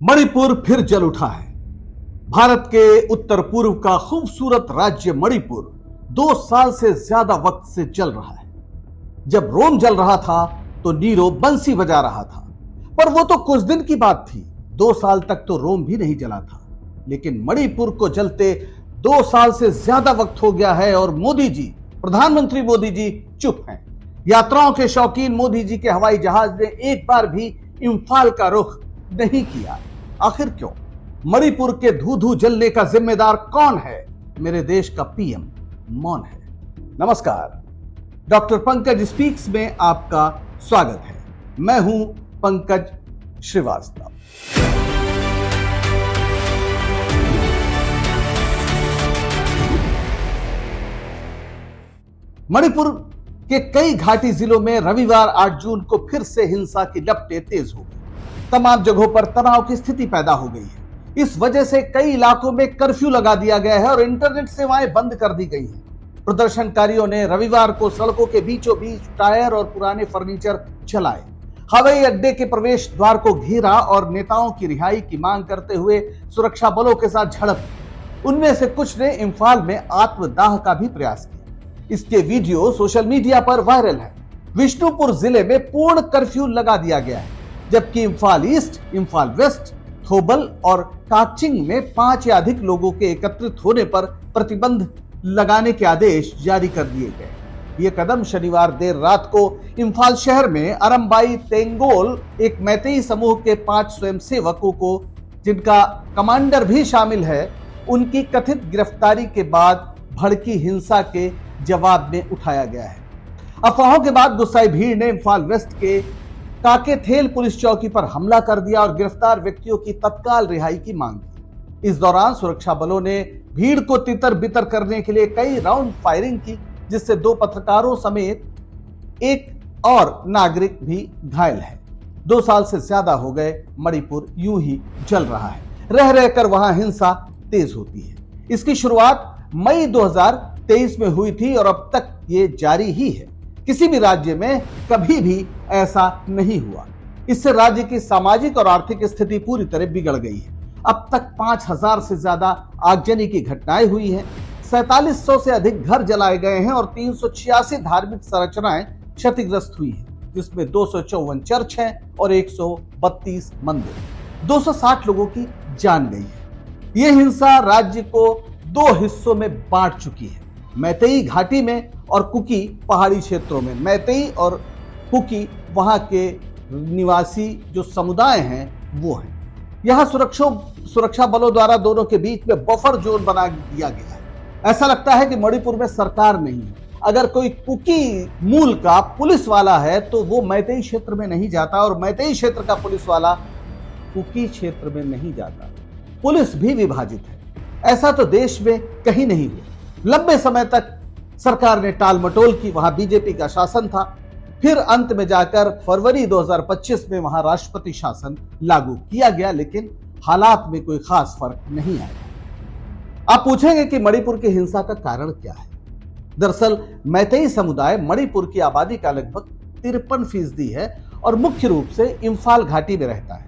मणिपुर फिर जल उठा है। भारत के उत्तर पूर्व का खूबसूरत राज्य मणिपुर 2 साल से ज्यादा वक्त से जल रहा है। जब रोम जल रहा था तो नीरो बंसी बजा रहा था, पर वो तो कुछ दिन की बात थी। 2 साल तक तो रोम भी नहीं जला था, लेकिन मणिपुर को जलते 2 साल से ज्यादा वक्त हो गया है और मोदी जी, प्रधानमंत्री मोदी जी चुप हैं। यात्राओं के शौकीन मोदी जी के हवाई जहाज ने एक बार भी इंफाल का रुख नहीं किया। आखिर क्यों? मणिपुर के धू-धू जलने का जिम्मेदार कौन है? मेरे देश का पीएम मौन है। नमस्कार, डॉक्टर पंकज स्पीक्स में आपका स्वागत है। मैं हूं पंकज श्रीवास्तव। मणिपुर के कई घाटी जिलों में रविवार 8 जून को फिर से हिंसा की लपटें तेज हो गई। तमाम जगहों पर तनाव की स्थिति पैदा हो गई है। इस वजह से कई इलाकों में कर्फ्यू लगा दिया गया है और इंटरनेट सेवाएं बंद कर दी गई हैं। प्रदर्शनकारियों ने रविवार को सड़कों के बीचों बीच टायर और पुराने फर्नीचर जलाए, हवाई अड्डे के प्रवेश द्वार को घेरा और नेताओं की रिहाई की मांग करते हुए सुरक्षा बलों के साथ झड़प। उनमें से कुछ ने इम्फाल में आत्मदाह का भी प्रयास किया। इसके वीडियो सोशल मीडिया पर वायरल है। विष्णुपुर जिले में पूर्ण कर्फ्यू लगा दिया गया है, जबकि इम्फाल ईस्ट, इम्फाल वेस्ट, थोबल और काचिंग में 5 या अधिक लोगों के एकत्रित होने पर प्रतिबंध लगाने के आदेश जारी कर दिए गए। ये कदम शनिवार देर रात को इम्फाल शहर में अरमबाई तेंगोल, एक मैतेई समूह के 5 स्वयंसेवकों को, जिनका कमांडर भी शामिल है, उनकी कथित गिरफ्तारी के बाद भड़की हिंसा के जवाब में उठाया गया है। अफवाहों के बाद गुस्साई भीड़ ने इम्फाल वेस्ट के काकेथेल पुलिस चौकी पर हमला कर दिया और गिरफ्तार व्यक्तियों की तत्काल रिहाई की मांग की। इस दौरान सुरक्षा बलों ने भीड़ को तितर बितर करने के लिए कई राउंड फायरिंग की, जिससे 2 पत्रकारों समेत एक और नागरिक भी घायल है। 2 साल से ज्यादा हो गए मणिपुर यूं ही जल रहा है। रह रहकर वहां हिंसा तेज होती है। इसकी शुरुआत मई 2023 में हुई थी और अब तक ये जारी ही है। किसी भी राज्य में कभी भी ऐसा नहीं हुआ। इससे राज्य की सामाजिक और आर्थिक स्थिति पूरी तरह बिगड़ गई है। अब तक 5000 से ज्यादा आगजनी की घटनाएं हुई हैं, 4700 से अधिक घर जलाए गए हैं और 386 धार्मिक संरचनाएं क्षतिग्रस्त हुई हैं, जिसमें 254 चर्च हैं और 132 मंदिर। 260 लोगों की जान गई है। यह हिंसा राज्य को 2 हिस्सों में बांट चुकी है, मैतेई घाटी में और कुकी पहाड़ी क्षेत्रों में। मैतेई और कुकी वहां के निवासी जो समुदाय हैं वो हैं। यहां सुरक्षा बलों द्वारा दोनों के बीच में बफर जोन बना दिया गया है। ऐसा लगता है कि मणिपुर में सरकार नहीं है। अगर कोई कुकी मूल का पुलिस वाला है तो वो मैतेई क्षेत्र में नहीं जाता और मैतेई क्षेत्र का पुलिस वाला कुकी क्षेत्र में नहीं जाता। पुलिस भी विभाजित है। ऐसा तो देश में कहीं नहीं हुआ। लंबे समय तक सरकार ने टाल मटोल की, वहां बीजेपी का शासन था। फिर अंत में जाकर फरवरी 2025 में वहां राष्ट्रपति शासन लागू किया गया, लेकिन हालात में कोई खास फर्क नहीं आया। आप पूछेंगे कि मणिपुर की हिंसा का कारण क्या है? दरअसल मैतेई समुदाय मणिपुर की आबादी का लगभग 53% है और मुख्य रूप से इम्फाल घाटी में रहता है।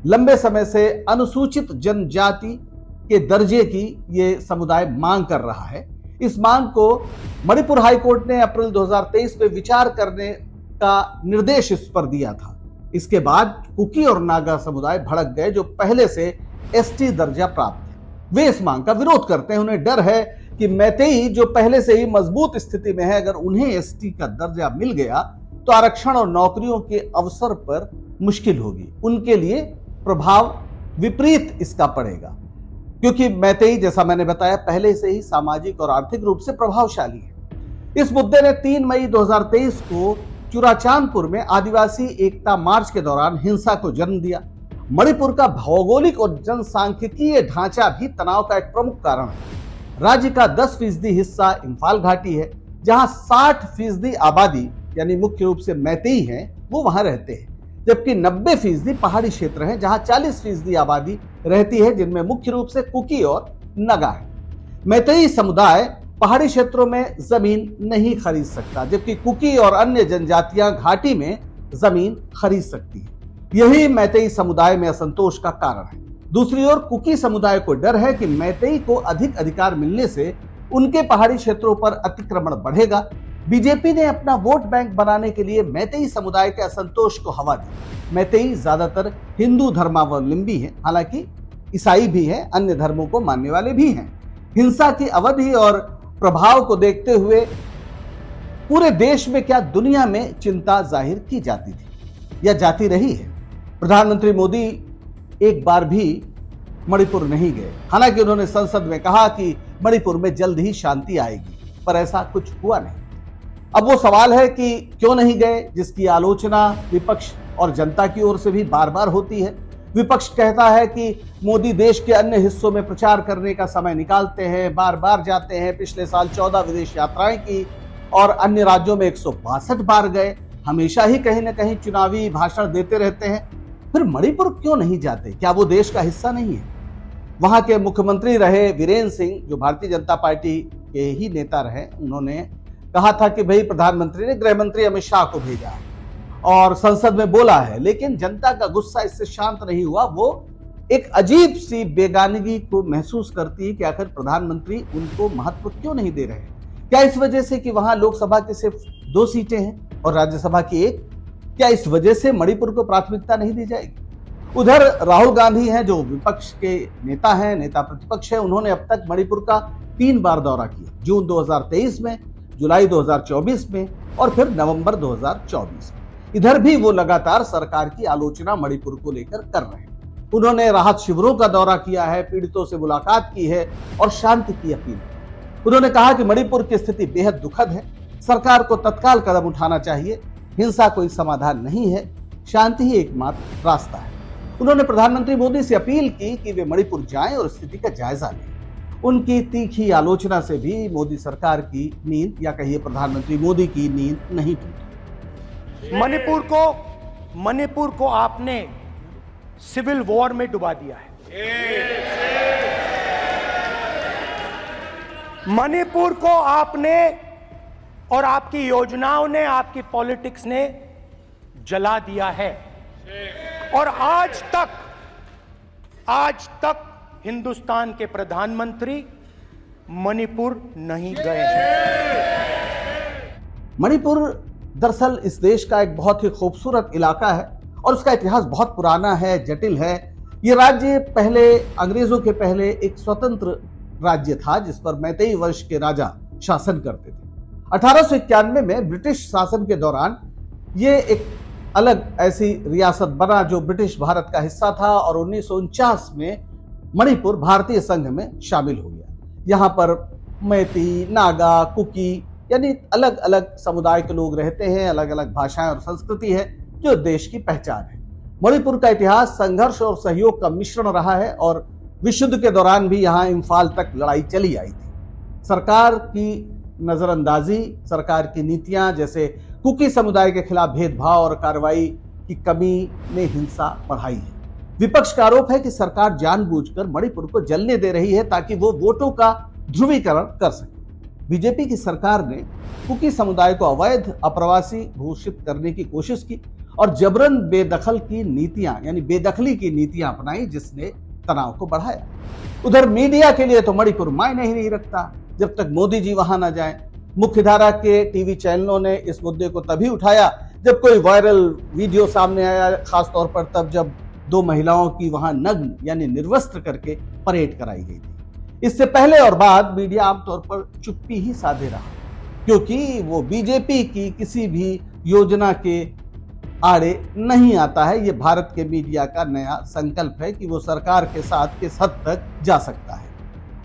लंबे समय से अनुसूचित जनजाति के दर्जे की ये समुदाय मांग कर रहा है। इस मांग को मणिपुर हाईकोर्ट ने अप्रैल 2023 में विचार करने का निर्देश इस पर दिया था। इसके बाद कुकी और नागा समुदाय भड़क गए, जो पहले से एसटी दर्जा प्राप्त है। वे इस मांग का विरोध करते हैं। उन्हें डर है कि मैतेई, जो पहले से ही मजबूत स्थिति में है, अगर उन्हें एसटी का दर्जा मिल गया तो आरक्षण और नौकरियों के अवसर पर मुश्किल होगी। उनके लिए प्रभाव विपरीत इसका पड़ेगा, क्योंकि मैतेई, जैसा मैंने बताया, पहले से ही सामाजिक और आर्थिक रूप से प्रभावशाली है। इस मुद्दे ने 3 मई 2023 को चुराचांदपुर में आदिवासी एकता मार्च के दौरान हिंसा को जन्म दिया। मणिपुर का भौगोलिक और जनसांख्यिकीय ढांचा भी तनाव का एक प्रमुख कारण है। राज्य का 10% हिस्सा इम्फाल घाटी है, जहां 60% आबादी, यानी मुख्य रूप से मैतेई हैं, वो वहां रहते हैं, जबकि 90% पहाड़ी क्षेत्र है, जहां 40% आबादी रहती है, जिनमें मुख्य रूप से कुकी और नगा है। मैतेई समुदाय पहाड़ी क्षेत्रों में जमीन नहीं खरीद सकता, जबकि कुकी और अन्य जनजातियां घाटी में जमीन खरीद सकती है। यही मैतेई समुदाय में असंतोष का कारण है। दूसरी ओर कुकी समुदाय को डर है कि मैतेई को अधिक अधिकार मिलने से उनके पहाड़ी क्षेत्रों पर अतिक्रमण बढ़ेगा। बीजेपी ने अपना वोट बैंक बनाने के लिए मैतेई समुदाय के असंतोष को हवा दी। मैतेई ज्यादातर हिंदू धर्मावलंबी हैं, हालांकि ईसाई भी हैं, अन्य धर्मों को मानने वाले भी हैं। हिंसा की अवधि और प्रभाव को देखते हुए पूरे देश में क्या दुनिया में चिंता जाहिर की जाती थी या जाती रही है। प्रधानमंत्री मोदी एक बार भी मणिपुर नहीं गए। हालांकि उन्होंने संसद में कहा कि मणिपुर में जल्द ही शांति आएगी, पर ऐसा कुछ हुआ नहीं। अब वो सवाल है कि क्यों नहीं गए, जिसकी आलोचना विपक्ष और जनता की ओर से भी बार बार होती है। विपक्ष कहता है कि मोदी देश के अन्य हिस्सों में प्रचार करने का समय निकालते हैं, बार बार जाते हैं। पिछले साल 14 विदेश यात्राएं की और अन्य राज्यों में 162 बार गए। हमेशा ही कहीं ना कहीं चुनावी भाषण देते रहते हैं। फिर मणिपुर क्यों नहीं जाते? क्या वो देश का हिस्सा नहीं है? वहां के मुख्यमंत्री रहे वीरेंद्र सिंह, जो भारतीय जनता पार्टी के ही नेता रहे, उन्होंने कहा था कि भाई प्रधानमंत्री ने गृह मंत्री अमित शाह को भेजा है और संसद में बोला है, लेकिन जनता का गुस्सा इससे शांत नहीं हुआ। वो एक अजीब सी बेगानगी को महसूस करती है कि आखिर प्रधानमंत्री उनको महत्व क्यों नहीं दे रहे हैं। क्या इस वजह से कि वहां लोकसभा की सिर्फ 2 सीटें हैं और राज्यसभा की 1? क्या इस वजह से मणिपुर को प्राथमिकता नहीं दी जाएगी? उधर राहुल गांधी हैं, जो विपक्ष के नेता हैं, नेता प्रतिपक्ष है। उन्होंने अब तक मणिपुर का 3 बार दौरा किया, जून 2023 में, जुलाई 2024 में और फिर नवंबर 2024 में। इधर भी वो लगातार सरकार की आलोचना मणिपुर को लेकर कर रहे हैं। उन्होंने राहत शिविरों का दौरा किया है, पीड़ितों से मुलाकात की है और शांति की अपील की। उन्होंने कहा कि मणिपुर की स्थिति बेहद दुखद है, सरकार को तत्काल कदम उठाना चाहिए। हिंसा कोई समाधान नहीं है, शांति ही एकमात्र रास्ता है। उन्होंने प्रधानमंत्री मोदी से अपील की कि वे मणिपुर जाएं और स्थिति का जायजा लें। उनकी तीखी आलोचना से भी मोदी सरकार की नींद, या कहिए प्रधानमंत्री मोदी की नींद नहीं टूटी। मणिपुर को आपने सिविल वॉर में डुबा दिया है। मणिपुर को आपने और आपकी योजनाओं ने, आपकी पॉलिटिक्स ने जला दिया है और आज तक हिंदुस्तान के प्रधानमंत्री मणिपुर नहीं गए हैं। मणिपुर दरअसल इस देश का एक बहुत ही खूबसूरत इलाका है और उसका इतिहास बहुत पुराना है, जटिल है। ये राज्य पहले, अंग्रेजों के पहले एक स्वतंत्र राज्य था जिस पर मैतेई वंश के राजा शासन करते थे। 1891 में ब्रिटिश शासन के दौरान ये एक अलग ऐसी रियासत बना जो ब्रिटिश भारत का हिस्सा था और 1949 में मणिपुर भारतीय संघ में शामिल हो गया। यहाँ पर मैती, नागा, कुकी यानी अलग अलग समुदाय के लोग रहते हैं, अलग अलग भाषाएं और संस्कृति है जो देश की पहचान है। मणिपुर का इतिहास संघर्ष और सहयोग का मिश्रण रहा है और विश्व युद्ध के दौरान भी यहाँ इम्फाल तक लड़ाई चली आई थी। सरकार की नजरअंदाजी, सरकार की नीतियां जैसे कुकी समुदाय के खिलाफ भेदभाव और कार्रवाई की कमी ने हिंसा बढ़ाई है। विपक्ष का आरोप है कि सरकार जानबूझकर मणिपुर को जलने दे रही है ताकि वो वोटों का ध्रुवीकरण कर सके। बीजेपी की सरकार ने कुकी समुदाय को अवैध अप्रवासी घोषित करने की कोशिश की और जबरन बेदखल की नीतियां, यानी बेदखली की नीतियां अपनाई, जिसने तनाव को बढ़ाया। उधर मीडिया के लिए तो मणिपुर मायने ही नहीं रखता जब तक मोदी जी वहां ना जाएं। मुख्यधारा के टीवी चैनलों ने इस मुद्दे को तभी उठाया जब कोई वायरल वीडियो सामने आया, खासतौर पर तब जब 2 महिलाओं की वहां नग्न यानी निर्वस्त्र करके परेड कराई गई थी। इससे पहले और बाद मीडिया आमतौर पर चुप्पी ही साधे रहा, क्योंकि वो बीजेपी की किसी भी योजना के आड़े नहीं आता है। ये भारत के मीडिया का नया संकल्प है कि वो सरकार के साथ किस हद तक जा सकता है।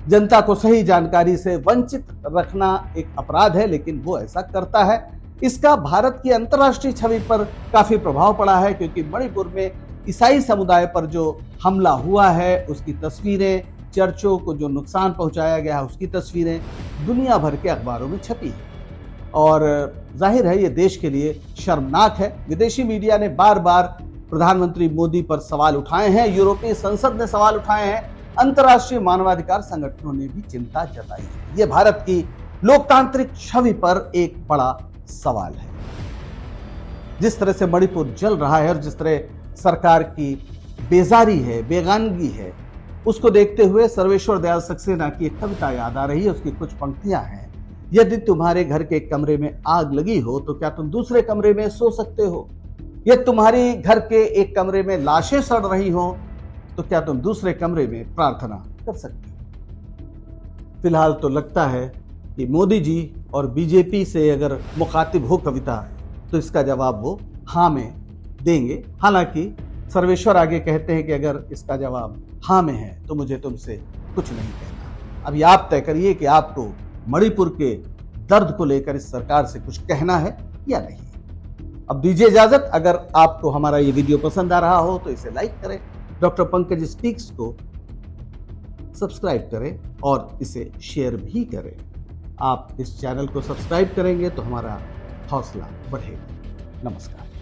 जनता को सही जानकारी से वंचित रखना एक अपराध है, लेकिन वो ऐसा करता है। इसका भारत की अंतर्राष्ट्रीय छवि पर काफी प्रभाव पड़ा है, क्योंकि मणिपुर में ईसाई समुदाय पर जो हमला हुआ है उसकी तस्वीरें, चर्चों को जो नुकसान पहुंचाया गया है उसकी तस्वीरें दुनिया भर के अखबारों में छपी है और जाहिर है ये देश के लिए शर्मनाक है। विदेशी मीडिया ने बार बार प्रधानमंत्री मोदी पर सवाल उठाए हैं, यूरोपीय संसद ने सवाल उठाए हैं, अंतर्राष्ट्रीय मानवाधिकार संगठनों ने भी चिंता जताई है। ये भारत की लोकतांत्रिक छवि पर एक बड़ा सवाल है। जिस तरह से मणिपुर जल रहा है और जिस तरह सरकार की बेजारी है, बेगानगी है, उसको देखते हुए सर्वेश्वर दयाल सक्सेना की एक कविता याद आ रही है। उसकी कुछ पंक्तियां हैं। यदि तुम्हारे घर के कमरे में आग लगी हो तो क्या तुम दूसरे कमरे में सो सकते हो? यदि तुम्हारी घर के एक कमरे में लाशें सड़ रही हो तो क्या तुम दूसरे कमरे में प्रार्थना कर सकते हो? फिलहाल तो लगता है कि मोदी जी और बीजेपी से अगर मुखातिब हो कविता तो इसका जवाब वो हाँ में देंगे। हालांकि सर्वेश्वर आगे कहते हैं कि अगर इसका जवाब हाँ में है तो मुझे तुमसे कुछ नहीं कहना। अभी आप तय करिए कि आपको मणिपुर के दर्द को लेकर इस सरकार से कुछ कहना है या नहीं। अब दीजिए इजाजत। अगर आपको हमारा ये वीडियो पसंद आ रहा हो तो इसे लाइक करें, डॉक्टर पंकज स्पीक्स को सब्सक्राइब करें और इसे शेयर भी करें। आप इस चैनल को सब्सक्राइब करेंगे तो हमारा हौसला बढ़ेगा। नमस्कार।